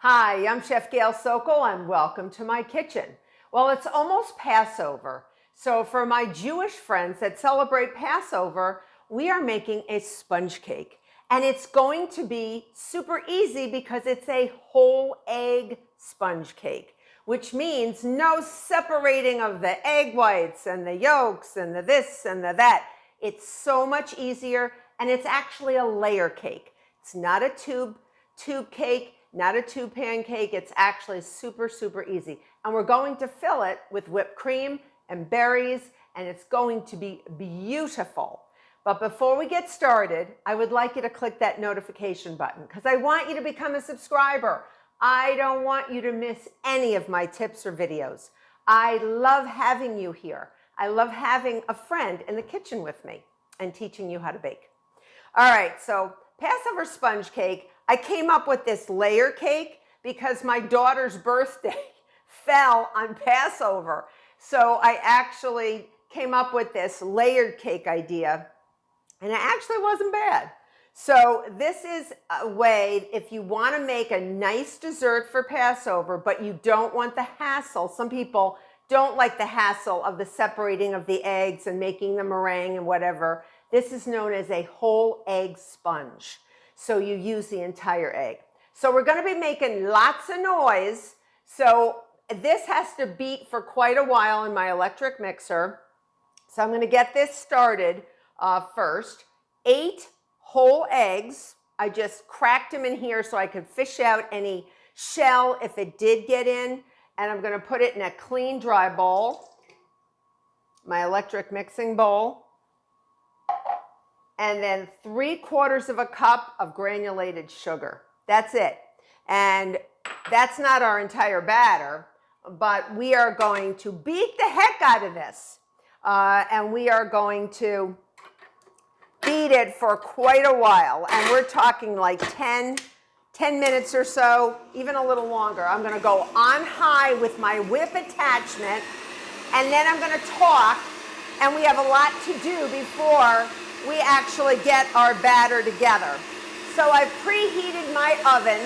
Hi, I'm Chef Gail Sokol and welcome to my kitchen. Well, it's almost Passover. So for my Jewish friends that celebrate Passover, we are making a sponge cake. And it's going to be super easy because it's a whole egg sponge cake, which means no separating of the egg whites and the yolks and the this and the that. It's so much easier, and it's actually a layer cake. It's not a tube cake, not a tube pancake. It's actually super, super easy. And we're going to fill it with whipped cream and berries, and it's going to be beautiful. But before we get started, I would like you to click that notification button because I want you to become a subscriber. I don't want you to miss any of my tips or videos. I love having you here. I love having a friend in the kitchen with me and teaching you how to bake. All right, so Passover sponge cake. I came up with this layer cake because my daughter's birthday fell on Passover. So I actually came up with this layered cake idea, and it actually wasn't bad. So this is a way, if you want to make a nice dessert for Passover, but you don't want the hassle. Some people don't like the hassle of the separating of the eggs and making the meringue and whatever. This is known as a whole egg sponge. So you use the entire egg. So we're going to be making lots of noise. So this has to beat for quite a while in my electric mixer. So I'm going to get this started first. 8 whole eggs. I just cracked them in here so I could fish out any shell if it did get in. And I'm going to put it in a clean, dry bowl, my electric mixing bowl. And then 3/4 of a cup of granulated sugar. That's it. And that's not our entire batter, but we are going to beat the heck out of this. And we are going to beat it for quite a while. And we're talking like 10 minutes or so, even a little longer. I'm going to go on high with my whip attachment, and then I'm going to talk, and we have a lot to do before we actually get our batter together. So I've preheated my oven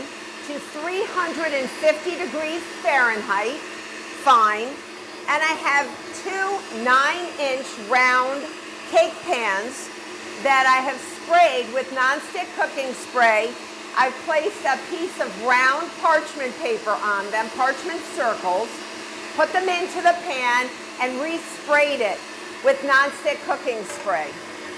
to 350 degrees Fahrenheit, fine, and I have 2 9-inch round cake pans that I have sprayed with nonstick cooking spray. I've placed a piece of round parchment paper on them, parchment circles, put them into the pan and resprayed it with nonstick cooking spray.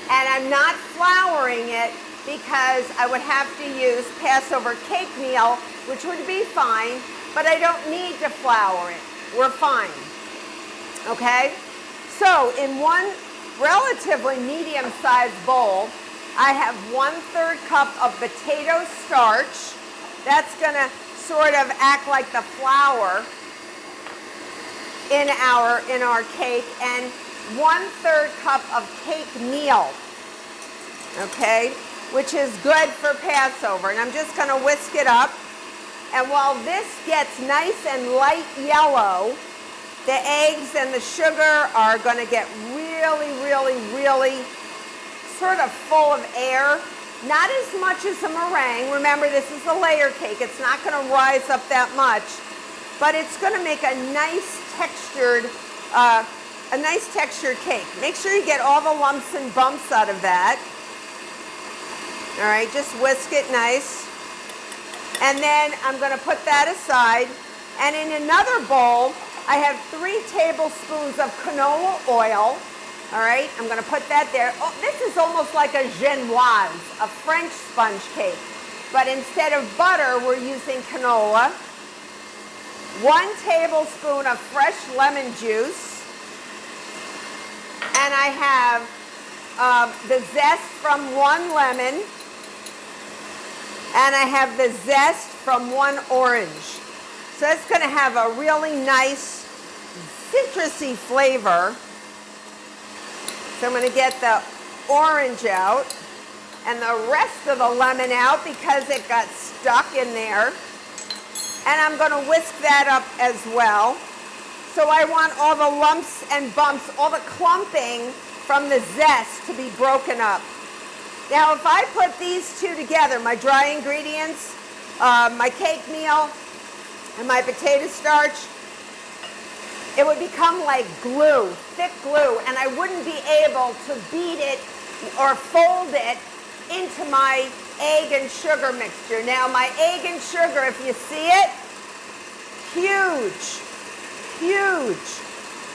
And I'm not flouring it because I would have to use Passover cake meal, which would be fine, but I don't need to flour it. We're fine. Okay? So in one relatively medium-sized bowl, I have 1/3 cup of potato starch. That's going to sort of act like the flour in our cake, and 1/3 cup of cake meal, okay, which is good for Passover. And I'm just going to whisk it up. And while this gets nice and light yellow, the eggs and the sugar are going to get really, really, really sort of full of air. Not as much as a meringue. Remember, this is a layer cake. It's not going to rise up that much, but it's going to make a nice textured cake. Make sure you get all the lumps and bumps out of that. All right, just whisk it nice. And then I'm going to put that aside. And in another bowl, I have 3 tablespoons of canola oil. All right, I'm going to put that there. Oh, this is almost like a genoise, a French sponge cake. But instead of butter, we're using canola. 1 tablespoon of fresh lemon juice. And I have the zest from 1 lemon. And I have the zest from 1 orange. So it's going to have a really nice citrusy flavor. So I'm going to get the orange out and the rest of the lemon out because it got stuck in there. And I'm going to whisk that up as well. So I want all the lumps and bumps, all the clumping from the zest to be broken up. Now if I put these two together, my dry ingredients, my cake meal And my potato starch, it would become like glue, thick glue, and I wouldn't be able to beat it or fold it into my egg and sugar mixture. Now my egg and sugar, if you see it, huge, huge.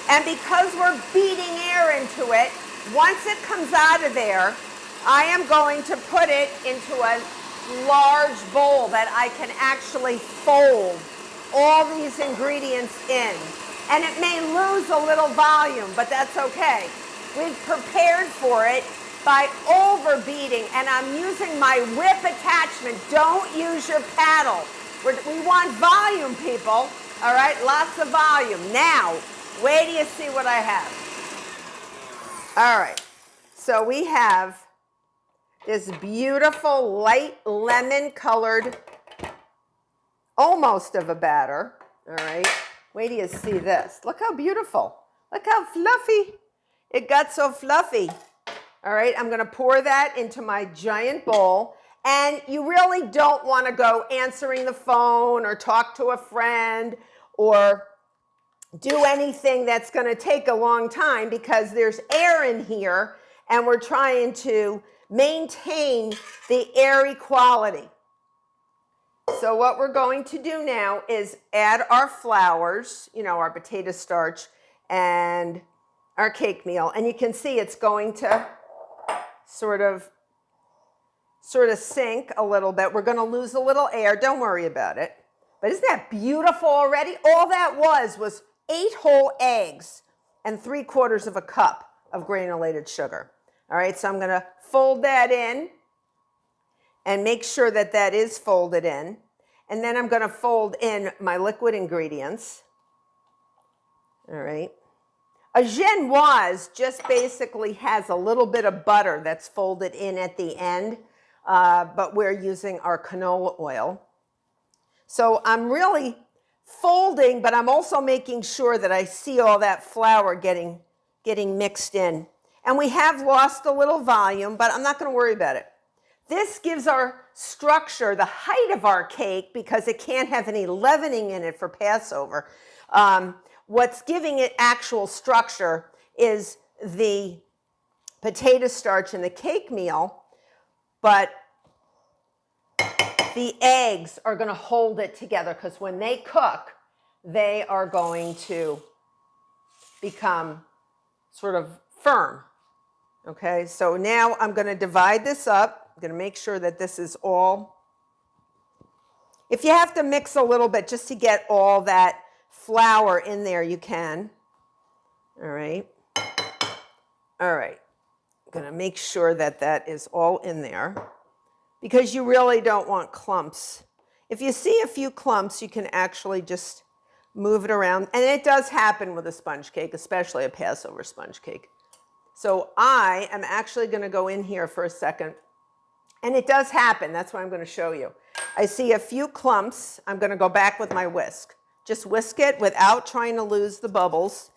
And because we're beating air into it, once it comes out of there, I am going to put it into a large bowl that I can actually fold all these ingredients in. And it may lose a little volume, but that's okay. We've prepared for it by overbeating, and I'm using my whip attachment. Don't use your paddle. We want volume, people. All right, lots of volume. Now, wait till you see what I have. All right, so we have this beautiful light lemon colored, almost of a batter. All right, wait till you see this. Look how beautiful. Look how fluffy. It got so fluffy. All right, I'm gonna pour that into my giant bowl. And you really don't wanna go answering the phone or talk to a friend or do anything that's gonna take a long time because there's air in here and we're trying to maintain the airy quality. So what we're going to do now is add our flours, you know, our potato starch and our cake meal. And you can see it's going to sort of sink a little bit. We're going to lose a little air. Don't worry about it. But isn't that beautiful already? All that was 8 whole eggs and 3/4 of a cup of granulated sugar. All right, so I'm going to fold that in and make sure that that is folded in. And then I'm going to fold in my liquid ingredients. All right. A genoise just basically has a little bit of butter that's folded in at the end, but we're using our canola oil. So I'm really folding, but I'm also making sure that I see all that flour getting mixed in. And we have lost a little volume, but I'm not going to worry about it. This gives our structure the height of our cake because it can't have any leavening in it for Passover. What's giving it actual structure is the potato starch and the cake meal, but the eggs are going to hold it together because when they cook, they are going to become sort of firm. Okay, so now I'm going to divide this up. I'm going to make sure that this is all. If you have to mix a little bit just to get all that flour in there, you can. All right. All right. I'm going to make sure that that is all in there because you really don't want clumps. If you see a few clumps, you can actually just move it around. And it does happen with a sponge cake, especially a Passover sponge cake. So I am actually going to go in here for a second. And it does happen. That's what I'm going to show you. I see a few clumps. I'm going to go back with my whisk. Just whisk it without trying to lose the bubbles.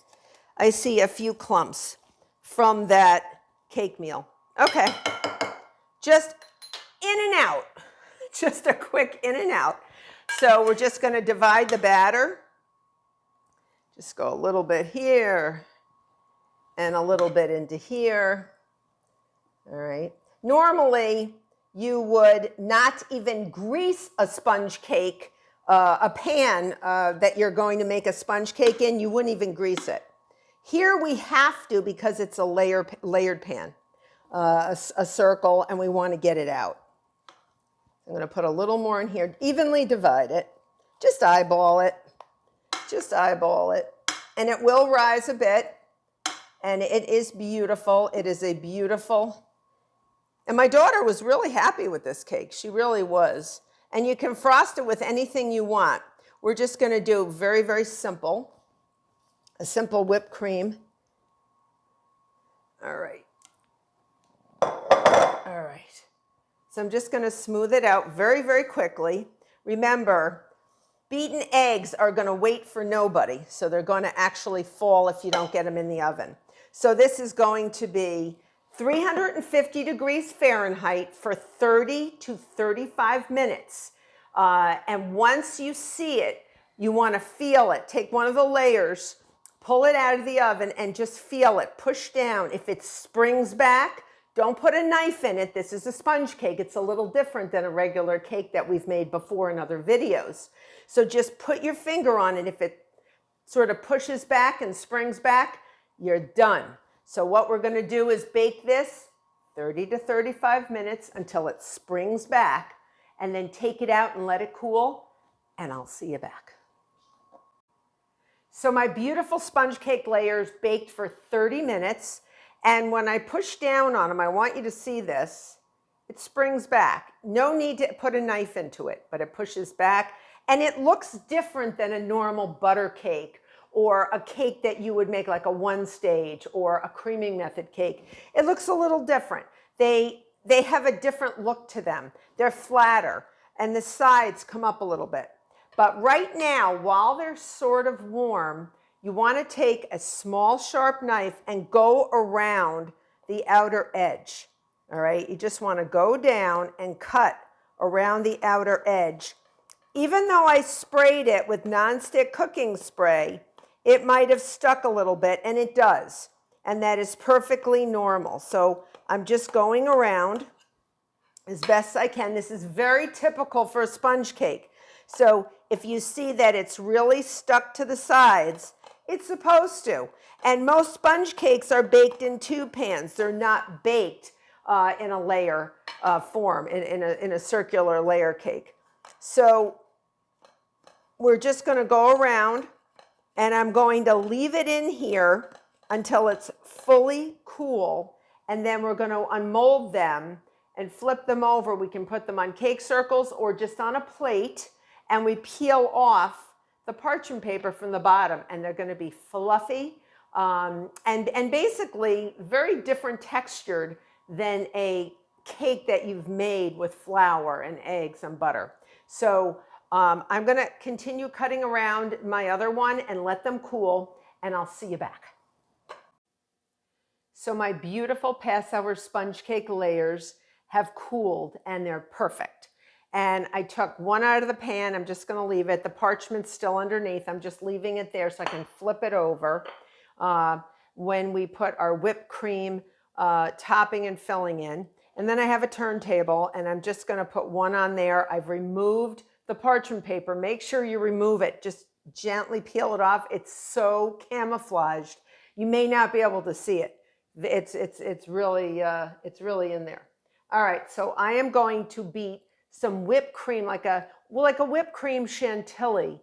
I see a few clumps from that cake meal. Okay. Just in and out. Just a quick in and out. So we're just going to divide the batter. Just go a little bit here and a little bit into here. All right. Normally, you would not even grease a sponge cake, a pan that you're going to make a sponge cake in, you wouldn't even grease it. Here we have to because it's a layered pan, a circle, and we want to get it out. I'm going to put a little more in here, evenly divide it, just eyeball it, and it will rise a bit, and it is beautiful. It is a beautiful. And my daughter was really happy with this cake. She really was. And you can frost it with anything you want. We're just going to do very, very simple. A simple whipped cream. All right. All right. So I'm just going to smooth it out very, very quickly. Remember, beaten eggs are going to wait for nobody. So they're going to actually fall if you don't get them in the oven. So this is going to be 350 degrees Fahrenheit for 30 to 35 minutes. And once you see it You want to feel it. Take one of the layers, pull it out of the oven, and just feel it. Push down. If it springs back, don't put a knife in it. This is a sponge cake. It's a little different than a regular cake that we've made before in other videos. So just put your finger on it. If it sort of pushes back and springs back, you're done. So what we're going to do is bake this 30 to 35 minutes until it springs back, and then take it out and let it cool, and I'll see you back. So my beautiful sponge cake layers baked for 30 minutes, and when I push down on them, I want you to see this, it springs back. No need to put a knife into it, but it pushes back, and it looks different than a normal butter cake or a cake that you would make like a one stage or a creaming method cake. It looks a little different. They have a different look to them. They're flatter and the sides come up a little bit. But right now, while they're sort of warm, you want to take a small sharp knife and go around the outer edge. All right, you just want to go down and cut around the outer edge. Even though I sprayed it with nonstick cooking spray, it might have stuck a little bit, and it does. And that is perfectly normal. So I'm just going around as best I can. This is very typical for a sponge cake. So if you see that it's really stuck to the sides, it's supposed to. And most sponge cakes are baked in 2 pans. They're not baked in a layer form, in a circular layer cake. So we're just going to go around, and I'm going to leave it in here until it's fully cool, and then we're going to unmold them and flip them over. We can put them on cake circles or just on a plate, and we peel off the parchment paper from the bottom, and they're going to be fluffy and basically very different textured than a cake that you've made with flour and eggs and butter. So I'm going to continue cutting around my other one and let them cool, and I'll see you back. So my beautiful Passover sponge cake layers have cooled, and they're perfect. And I took one out of the pan. I'm just going to leave it. The parchment's still underneath. I'm just leaving it there so I can flip it over when we put our whipped cream topping and filling in. And then I have a turntable, and I'm just going to put one on there. I've removed the parchment paper. Make sure you remove it. Just gently peel it off. It's so camouflaged. You may not be able to see it. It's really in there. All right, so I am going to beat some whipped cream, like a whipped cream chantilly,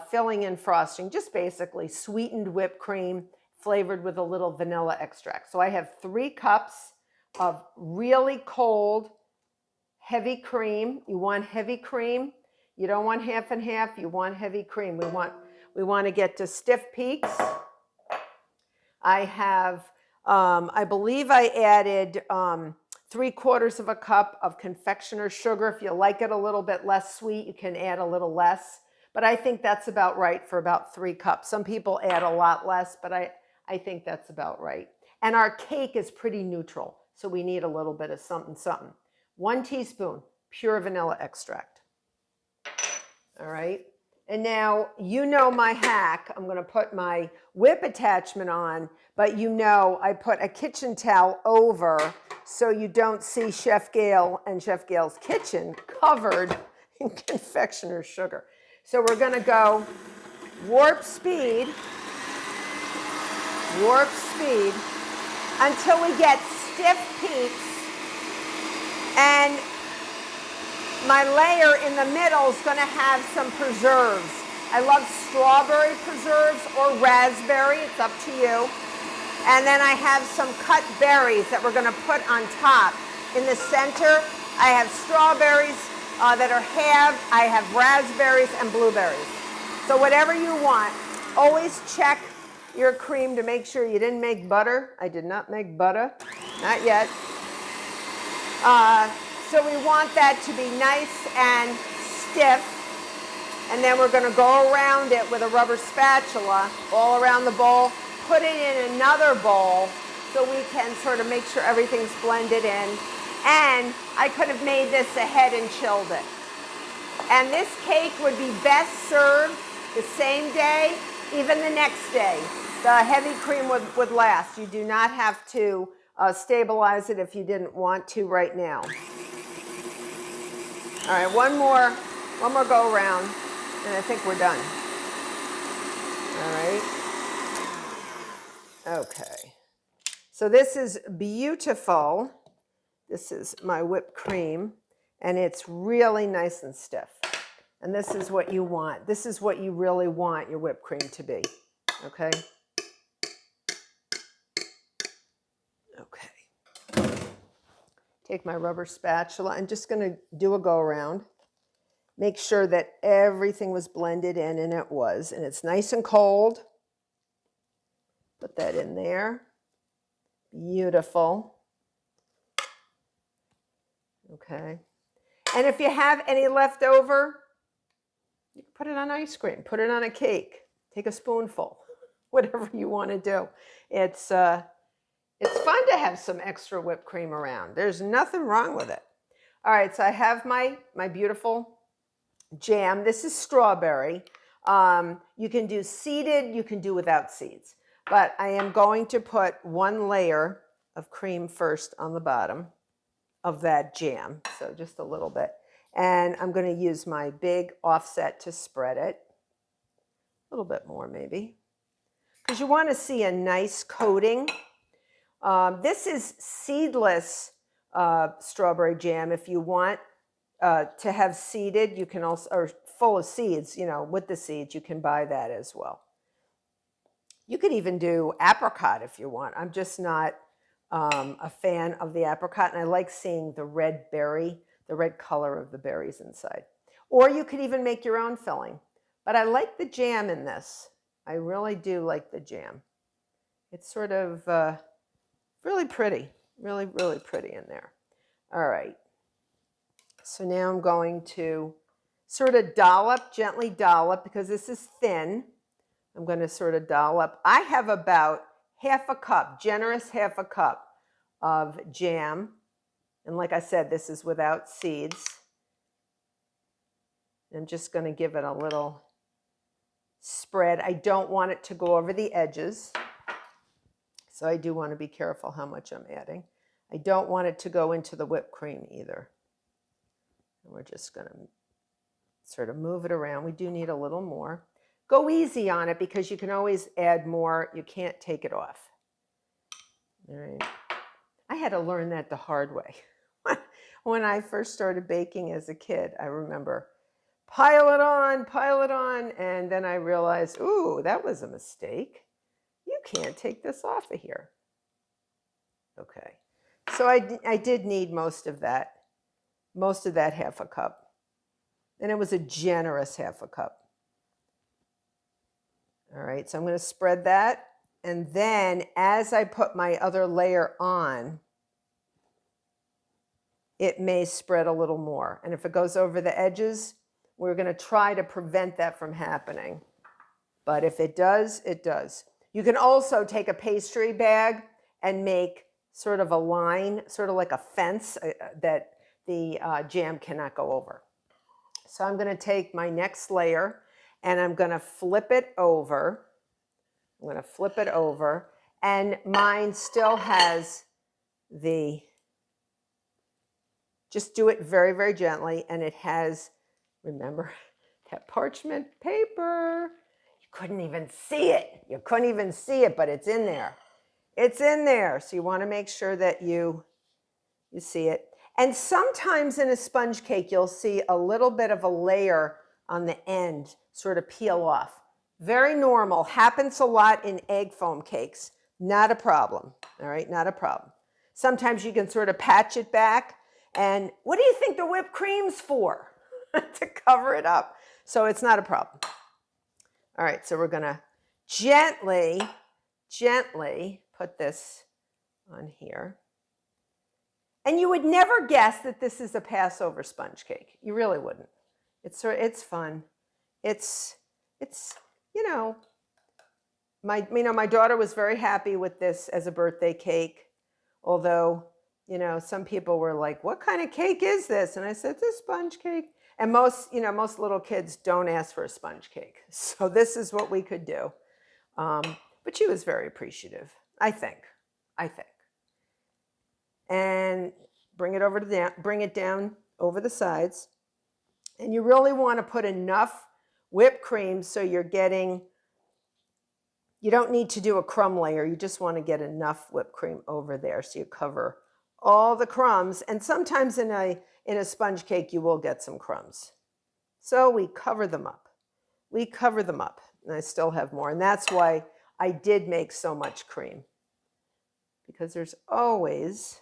filling and frosting, just basically sweetened whipped cream flavored with a little vanilla extract. So I have 3 cups of really cold, heavy cream. You want heavy cream. You don't want half and half. You want heavy cream. We want to get to stiff peaks. I have, I believe I added 3/4 of a cup of confectioner's sugar. If you like it a little bit less sweet, you can add a little less. But I think that's about right for about 3 cups. Some people add a lot less, but I think that's about right. And our cake is pretty neutral, so we need a little bit of something, something. 1 teaspoon pure vanilla extract. All right. And now, you know my hack. I'm going to put my whip attachment on, but you know I put a kitchen towel over so you don't see Chef Gail and Chef Gail's kitchen covered in confectioner's sugar. So we're going to go warp speed until we get stiff peaks. And my layer in the middle is going to have some preserves. I love strawberry preserves or raspberry. It's up to you. And then I have some cut berries that we're going to put on top. In the center, I have strawberries that are halved. I have raspberries and blueberries. So whatever you want. Always check your cream to make sure you didn't make butter. I did not make butter. Not yet. So we want that to be nice and stiff. And then we're going to go around it with a rubber spatula all around the bowl. Put it in another bowl so we can sort of make sure everything's blended in. And I could have made this ahead and chilled it. And this cake would be best served the same day, even the next day. The heavy cream would last. You do not have to stabilize it if you didn't want to right now. All right, one more go around, and I think we're done. All right. Okay. So this is beautiful. This is my whipped cream, and it's really nice and stiff. And this is what you want. This is what you really want your whipped cream to be. Okay? Okay. Take my rubber spatula. I'm just going to do a go around. Make sure that everything was blended in, and it was. And it's nice and cold. Put that in there. Beautiful. Okay. And if you have any left over, you can put it on ice cream. Put it on a cake. Take a spoonful. Whatever you want to do. It's fun to have some extra whipped cream around. There's nothing wrong with it. All right, so I have my beautiful jam. This is strawberry. You can do seeded, you can do without seeds. But I am going to put one layer of cream first on the bottom of that jam. So just a little bit. And I'm going to use my big offset to spread it. A little bit more maybe. Because you want to see a nice coating. This is seedless strawberry jam. If you want to have seeded, you can also, or full of seeds, you know, with the seeds, you can buy that as well. You could even do apricot if you want. I'm just not a fan of the apricot, and I like seeing the red berry, the red color of the berries inside. Or you could even make your own filling. But I like the jam in this. I really do like the jam. It's sort of really pretty, really, really pretty in there. All right. So now I'm going to sort of dollop, gently dollop, because this is thin. I'm going to sort of dollop. I have about half a cup, generous half a cup of jam. And like I said, this is without seeds. I'm just going to give it a little spread. I don't want it to go over the edges. So I do want to be careful how much I'm adding. I don't want it to go into the whipped cream either. And we're just going to sort of move it around. We do need a little more. Go easy on it because you can always add more. You can't take it off. All right. I had to learn that the hard way. When I first started baking as a kid, I remember pile it on, and then I realized, ooh, that was a mistake. You can't take this off of here. Okay. So I did need most of that half a cup. And it was a generous half a cup. All right, so I'm going to spread that. And then as I put my other layer on, it may spread a little more. And if it goes over the edges, we're going to try to prevent that from happening. But if it does, it does. You can also take a pastry bag and make sort of a line, sort of like a fence that the jam cannot go over. So I'm going to take my next layer and I'm going to flip it over. I'm going to flip it over. And mine still has the, just do it very, very gently. And it has, remember, that parchment paper. You couldn't even see it. You couldn't even see it, but it's in there. It's in there. So you want to make sure that you see it. And sometimes in a sponge cake, you'll see a little bit of a layer on the end sort of peel off. Very normal. Happens a lot in egg foam cakes. Not a problem. All right, not a problem. Sometimes you can sort of patch it back. And what do you think the whipped cream's for? To cover it up. So it's not a problem. All right, so we're going to gently put this on here. And you would never guess that this is a Passover sponge cake. You really wouldn't. It's fun. It's my daughter was very happy with this as a birthday cake. Although, some people were like, "What kind of cake is this?" And I said, "It's a sponge cake." And most little kids don't ask for a sponge cake. So this is what we could do. But she was very appreciative, I think. And bring it down over the sides. And you really want to put enough whipped cream so you don't need to do a crumb layer. You just want to get enough whipped cream over there so you cover all the crumbs. And sometimes in a sponge cake, you will get some crumbs. So we cover them up. And I still have more. And that's why I did make so much cream, because there's always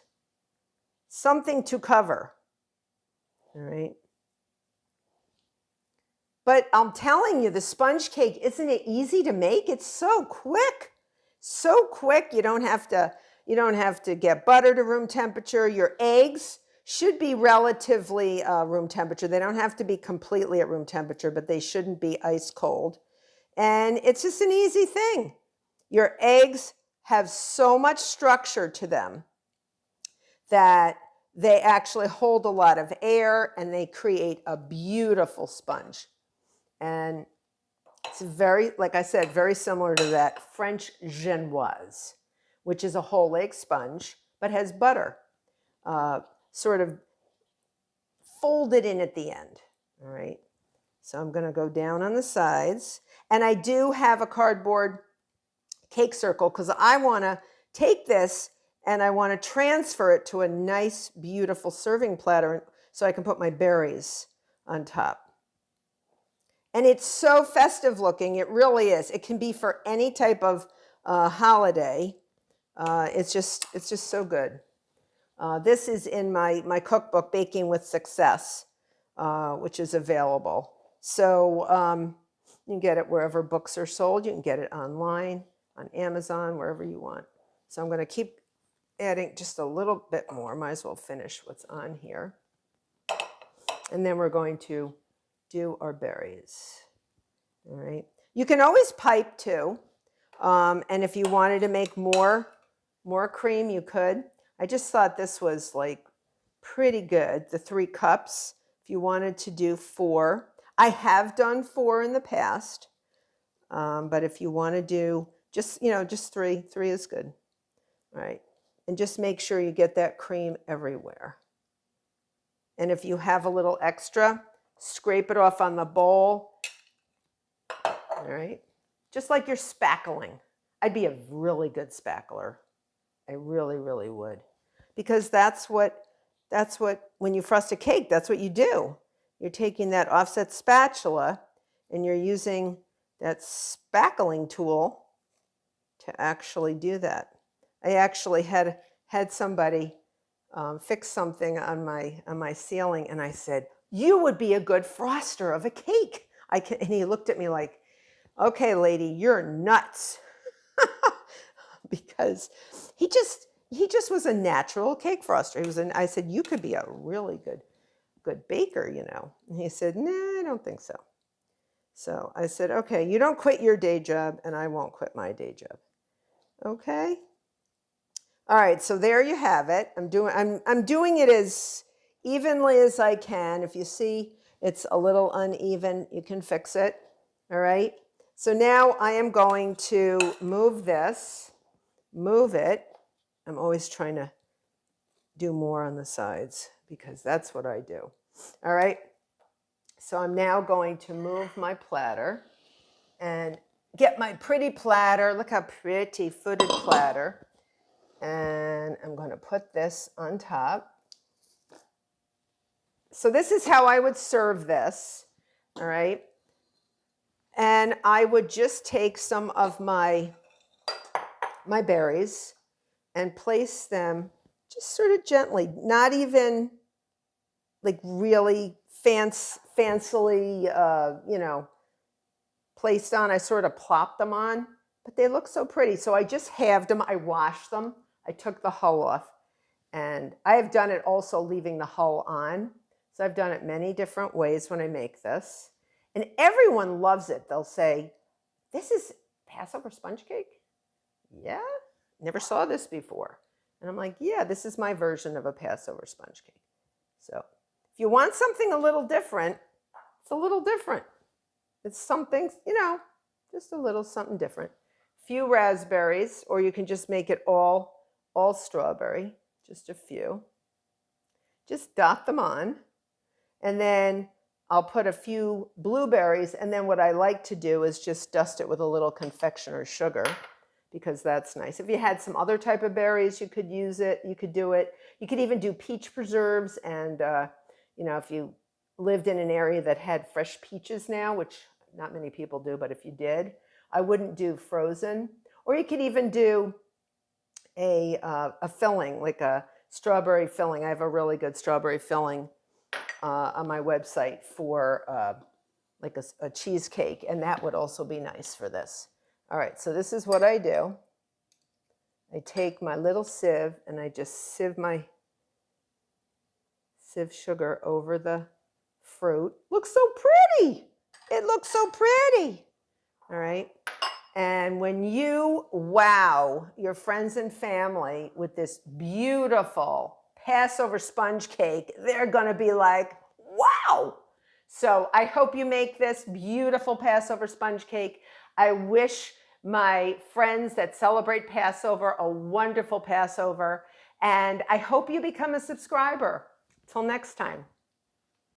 something to cover. All right. But I'm telling you, the sponge cake, isn't it easy to make? It's so quick. So quick. You don't have to get butter to room temperature. Your eggs should be relatively room temperature. They don't have to be completely at room temperature, but they shouldn't be ice cold. And it's just an easy thing. Your eggs have so much structure to them that they actually hold a lot of air and they create a beautiful sponge. And it's like I said, very similar to that French genoise, which is a whole egg sponge, but has butter sort of folded in at the end. All right. So I'm going to go down on the sides. And I do have a cardboard cake circle because I want to take this and I want to transfer it to a nice, beautiful serving platter so I can put my berries on top. And it's so festive looking. It really is. It can be for any type of holiday. It's just so good. This is in my cookbook, Baking with Success, which is available. So you can get it wherever books are sold. You can get it online, on Amazon, wherever you want. So I'm going to keep adding just a little bit more. Might as well finish what's on here. And then we're going to do our berries. All right. You can always pipe too. And if you wanted to make more cream, you could. I just thought this was like pretty good. The 3 cups. If you wanted to do 4, I have done 4 in the past. But if you want to do just 3 is good. All right. And just make sure you get that cream everywhere. And if you have a little extra, scrape it off on the bowl. All right. Just like you're spackling. I'd be a really good spackler. I really, really would. Because that's what, when you frost a cake, that's what you do. You're taking that offset spatula and you're using that spackling tool to actually do that. I actually had somebody fix something on my ceiling, and I said, "You would be a good froster of a cake." And he looked at me like, "Okay, lady, you're nuts," because he just was a natural cake froster. I said, "You could be a really good baker, you know." And he said, "Nah, I don't think so." So I said, "Okay, you don't quit your day job, and I won't quit my day job." Okay. All right, so there you have it. I'm doing it as evenly as I can. If you see it's a little uneven, you can fix it. All right. So now I am going to move it. I'm always trying to do more on the sides because that's what I do. All right. So I'm now going to move my platter and get my pretty platter. Look how pretty footed platter. And I'm going to put this on top. So this is how I would serve this, all right? And I would just take some of my berries and place them just sort of gently, not even like really fancily, placed on. I sort of plop them on, but they look so pretty. So I just halved them. I washed them. I took the hull off, and I have done it also leaving the hull on. So I've done it many different ways when I make this, and everyone loves it. They'll say, "This is Passover sponge cake?" "Yeah, never saw this before." And I'm like, "Yeah, this is my version of a Passover sponge cake." So if you want something a little different, It's a little different. It's something, just a little something different. Few raspberries, or you can just make it all strawberry, just a few. Just dot them on. And then I'll put a few blueberries, and then what I like to do is just dust it with a little confectioner's sugar, because that's nice. If you had some other type of berries, you could use it. You could do it. You could even do peach preserves, and if you lived in an area that had fresh peaches now, which not many people do, but if you did, I wouldn't do frozen. Or you could even do a filling, like a strawberry filling. I have a really good strawberry filling on my website for like a cheesecake, and that would also be nice for this. All right, so this is what I do. I take my little sieve and I just sieve sugar over the fruit. Looks so pretty. It looks so pretty. All right. And when you wow your friends and family with this beautiful Passover sponge cake, they're going to be like, wow. So I hope you make this beautiful Passover sponge cake. I wish my friends that celebrate Passover a wonderful Passover. And I hope you become a subscriber. Till next time.